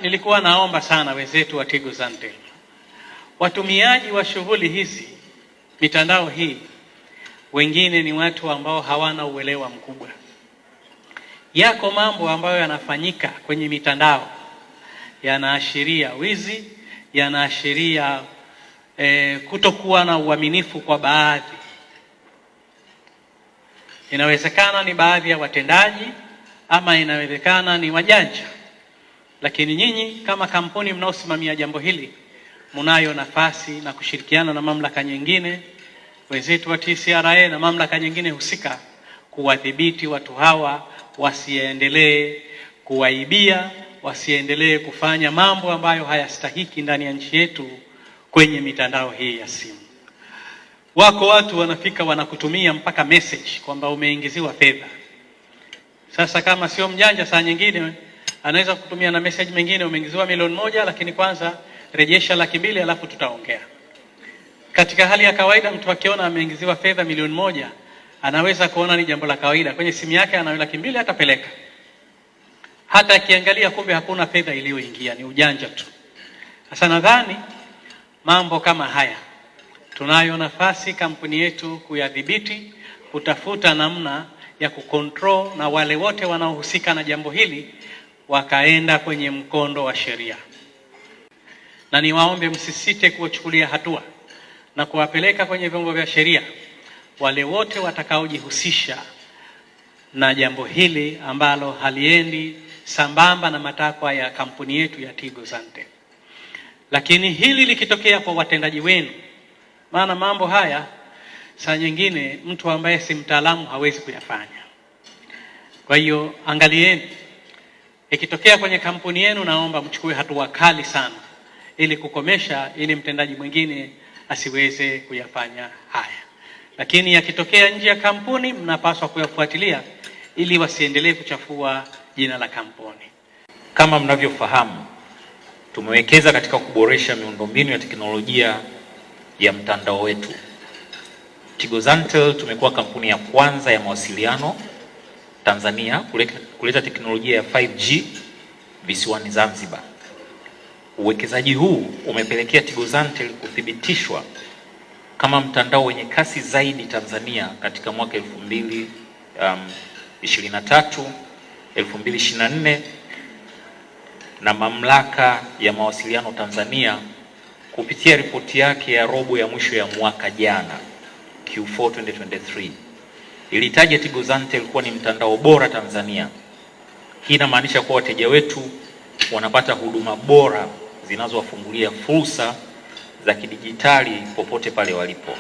nilikuwa naomba sana wenzetu wa Tigo Zantel, watumiaji wa shughuli hizi, mitandao hii, wengine ni watu ambao hawana uelewa mkubwa. Yako mambo ambayo yanafanyika kwenye mitandao yanaashiria wizi, yanaashiria kutokuwa na uaminifu kwa baadhi. Inawezekana ni baadhi ya watendaji ama inawezekana ni wajanja, lakini nyinyi kama kampuni mnaosimamia jambo hili mnayo nafasi na kushirikiana na mamlaka nyingine, wenzetu wa TCRA na mamlaka nyingine husika, kuwadhibiti watu hawa wasiendelee kuwaibia, wasiendelee kufanya mambo ambayo hayastahiki ndani ya nchi yetu kwenye mitandao hii ya simu. Wako watu wanafika wanakutumia mpaka message kwamba umeingiziwa fedha. Sasa kama sio mjanja, saa nyingine anaweza kutumia na message mengine, umeingiziwa milioni 1, lakini kwanza rejesha 200,000 alafu tutaongea. Katika hali ya kawaida mtu akiona ameingiziwa fedha milioni 1 anaweza kuona ni jambo la kawaida. Kwenye simu yake anayo 200,000 atapeleka. Hata akiangalia kumbe hakuna fedha iliyoingia, ni ujanja tu. Sasa nadhani mambo kama haya tunayo nafasi kampuni yetu kuyadhibiti, kutafuta namna ya kucontrol, na wale wote wanaohusika na jambo hili wakaenda kwenye mkondo wa sheria. Na niwaombe msisite kuwachukulia hatua na kuwapeleka kwenye vyombo vya sheria wale wote watakaojihusisha na jambo hili ambalo haliendi sambamba na matakwa ya kampuni yetu ya Tigo Zantel. Lakini hili likitokea kwa watendaji wenu, maana mambo haya saa nyingine mtu ambaye si mtaalamu hawezi kuyafanya. Kwa hiyo angalieni, ikitokea kwenye kampuni yenu, naomba mchukue hatua kali sana ili kukomesha, ili mtendaji mwingine asiweze kuyafanya haya. Lakini yakitokea nje ya kampuni, mnapaswa kuyafuatilia ili wasiendelee kuchafua jina la kampuni. Kama mnavyofahamu, tumewekeza katika kuboresha miundombinu ya teknolojia ya mtandao wetu. Tigo Zantel tumekuwa kampuni ya kwanza ya mawasiliano Tanzania kuleta teknolojia ya 5G visiwani Zanzibar. Uwekezaji huu umepelekea Tigo Zantel kuthibitishwa kama mtandao wenye kasi zaidi Tanzania katika mwaka 2023, 2024 na mamlaka ya mawasiliano Tanzania kupitia ripoti yake ya robo ya mwisho ya mwaka jana Q4 2023 ilitaja Tigo Zantel kuwa ni mtandao bora Tanzania. Hii inamaanisha kuwa wateja wetu wanapata huduma bora zinazowafungulia fursa za kidijitali popote pale walipo.